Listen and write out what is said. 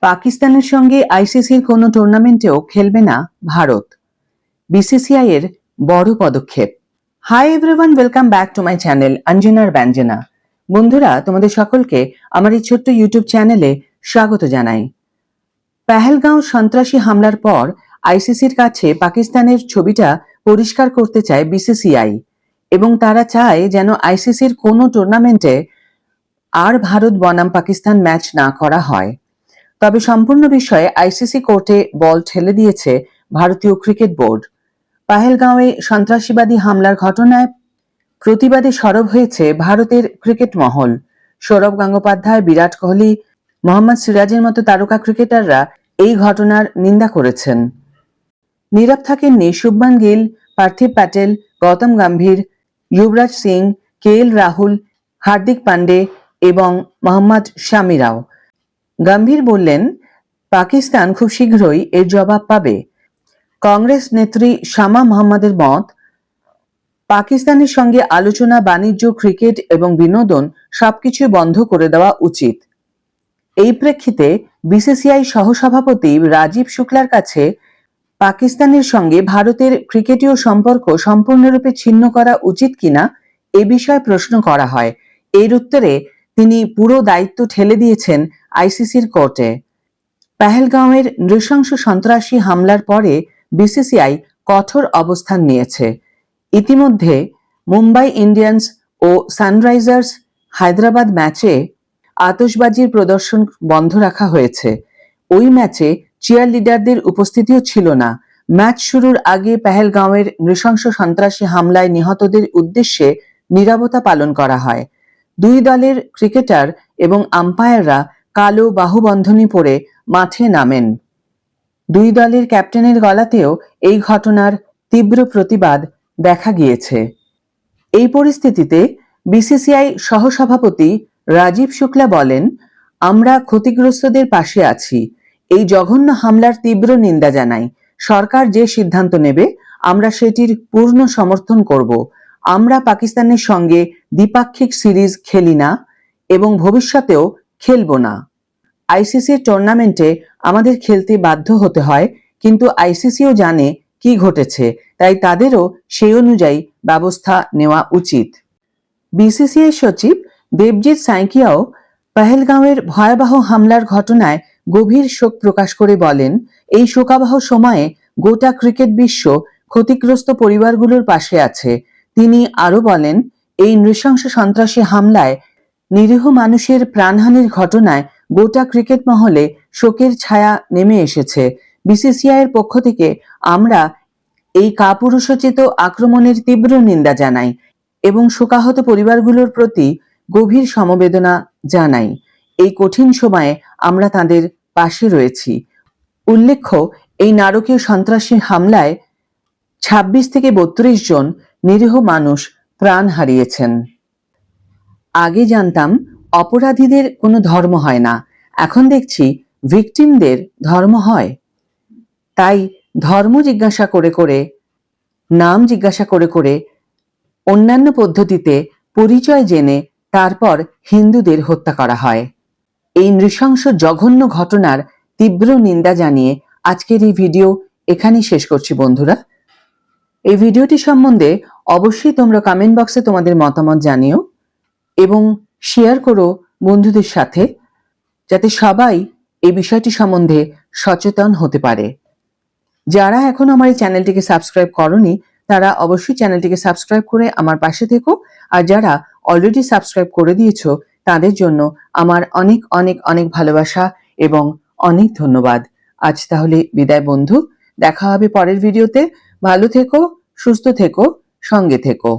পাকিস্তানের সঙ্গে আইসিসির কোনো টুর্নামেন্টেও খেলবে না ভারত। বিসিসিআই এর বড় পদক্ষেপ। Hi everyone, welcome back to my channel অঞ্জনার ব্যঞ্জনা। বন্ধুরা, তোমাদের সকলকে আমার এই ছোট্ট ইউটিউব চ্যানেলে স্বাগত জানাই। পেহেলগাঁও সন্ত্রাসী হামলার পর আইসিসির কাছে পাকিস্তানের ছবিটা পরিষ্কার করতে চায় বিসিসিআই এবং তারা চায় যেন আইসিসির কোনো টুর্নামেন্টে আর ভারত বনাম পাকিস্তান ম্যাচ না করা হয়। তবে সম্পূর্ণ বিষয়ে আইসিসি কোর্টে বল ঠেলে দিয়েছে ভারতীয় ক্রিকেট বোর্ড। পেহেলগাঁওয়ে সন্ত্রাসবাদী হামলার ঘটনায় প্রতিবাদে সরব হয়েছে ভারতের ক্রিকেট মহল। সৌরভ গঙ্গোপাধ্যায়, বিরাট কোহলি, মোহাম্মদ সিরাজের মতো তারকা ক্রিকেটাররা এই ঘটনার নিন্দা করেছেন। নীরব থাকেননি শুভমান গিল, পার্থিব প্যাটেল, গৌতম গম্ভীর, যুবরাজ সিং, কেএল রাহুল, হার্দিক পান্ডে এবং মোহাম্মদ শামিরাও। গম্ভীর বললেন, পাকিস্তান খুব শীঘ্রই এর জবাব পাবে। কংগ্রেস নেত্রী শামা মোহাম্মদের মত, পাকিস্তানের সঙ্গে আলোচনা, বাণিজ্য, ক্রিকেট এবং বিনোদন সবকিছু বন্ধ করে দেওয়া উচিত। এই প্রেক্ষিতে বিসিসিআই সহসভাপতি রাজীব শুক্লার কাছে পাকিস্তানের সঙ্গে ভারতের ক্রিকেটীয় সম্পর্ক সম্পূর্ণরূপে ছিন্ন করা উচিত কিনা এ বিষয়ে প্রশ্ন করা হয়। এর উত্তরে তিনি পুরো দায়িত্ব ঠেলে দিয়েছেন আইসিসির কোর্টে। পেহেলগাঁওয়ের নৃশংস সন্ত্রাসী হামলার পরে বিসিসিআই কঠোর অবস্থান নিয়েছে। ইতিমধ্যে মুম্বাই ইন্ডিয়ান্স ও সানরাইজার্স হায়দ্রাবাদ ম্যাচে আতশবাজির প্রদর্শন বন্ধ রাখা হয়েছে। ওই ম্যাচে চিয়ার লিডারদের উপস্থিতিও ছিল না। ম্যাচ শুরুর আগে পেহেলগাঁওয়ের নৃশংস সন্ত্রাসী হামলায় নিহতদের উদ্দেশ্যে নীরবতা পালন করা হয়। দুই দলের ক্রিকেটার এবং আম্পায়াররা কালো বাহুবন্ধনী পরে মাঠে নামেন। দুই দলের ক্যাপ্টেনের গলাতেও এই ঘটনার তীব্র প্রতিবাদ দেখা গিয়েছে। এই পরিস্থিতিতে বিসিসিআই সহসভাপতি রাজীব শুক্লা বলেন, আমরা ক্ষতিগ্রস্তদের পাশে আছি। এই জঘন্য হামলার তীব্র নিন্দা জানাই। সরকার যে সিদ্ধান্ত নেবে আমরা সেটির পূর্ণ সমর্থন করব। আমরা পাকিস্তানের সঙ্গে দ্বিপাক্ষিক সিরিজ খেলি না এবং ভবিষ্যতেও খেলব না। আইসিসির টুর্নামেন্টে আমাদের খেলতে বাধ্য হতে হয়, কিন্তু আইসিসিও জানে কি ঘটেছে, তাই তাদেরও সেই অনুযায়ী ব্যবস্থা নেওয়া উচিত। বিসিসিআই সচিব দেবজিৎ সাইকিয়াও পেহেলগাঁওয়ের ভয়াবহ হামলার ঘটনায় গভীর শোক প্রকাশ করে বলেন, এই শোকাবহ সময়ে গোটা ক্রিকেট বিশ্ব ক্ষতিগ্রস্ত পরিবারগুলোর পাশে আছে। তিনি আরো বলেন, এই নৃশংস সন্ত্রাসী হামলায় নিরীহ মানুষের প্রাণহানির ঘটনায় গোটা ক্রিকেট মহলে শোকের ছায়া নেমে এসেছে। বিসিসিআই এর পক্ষ থেকে আমরা এই কাপুরুষোচিত আক্রমণের তীব্র নিন্দা জানাই এবং শোকাহত পরিবারগুলোর প্রতি গভীর সমবেদনা জানাই। এই কঠিন সময়ে আমরা তাদের পাশে রয়েছি। উল্লেখ্য, এই নারকীয় সন্ত্রাসী হামলায় 26 থেকে 32 জন নিরীহ মানুষ প্রাণ হারিয়েছেন। আগে জানতাম অপরাধীদের কোনো ধর্ম হয় না, এখন দেখছি ভিকটিমদের ধর্ম হয়। তাই ধর্ম জিজ্ঞাসা করে করে, নাম জিজ্ঞাসা করে করে, অন্যান্য পদ্ধতিতে পরিচয় জেনে তারপর হিন্দুদের হত্যা করা হয়। এই নৃশংস জঘন্য ঘটনার তীব্র নিন্দা জানিয়ে আজকের এই ভিডিও এখানেই শেষ করছি বন্ধুরা। এই ভিডিওটি সম্বন্ধে অবশ্যই তোমরা কমেন্ট বক্সে তোমাদের মতামত জানিও এবং শেয়ার করো বন্ধুদের সাথে, যাতে সবাই এই বিষয়টি সম্বন্ধে সচেতন হতে পারে। যারা এখন আমার এই চ্যানেলটিকে সাবস্ক্রাইব করনি তারা অবশ্যই চ্যানেলটিকে সাবস্ক্রাইব করে আমার পাশে থেকো, আর যারা অলরেডি সাবস্ক্রাইব করে দিয়েছো তাদের জন্য আমার অনেক অনেক অনেক ভালোবাসা এবং অনেক ধন্যবাদ। আজ তাহলে বিদায় বন্ধু, দেখা হবে পরের ভিডিওতে। ভালো থেকো, সুস্থ থেকো, সঙ্গে থেকো।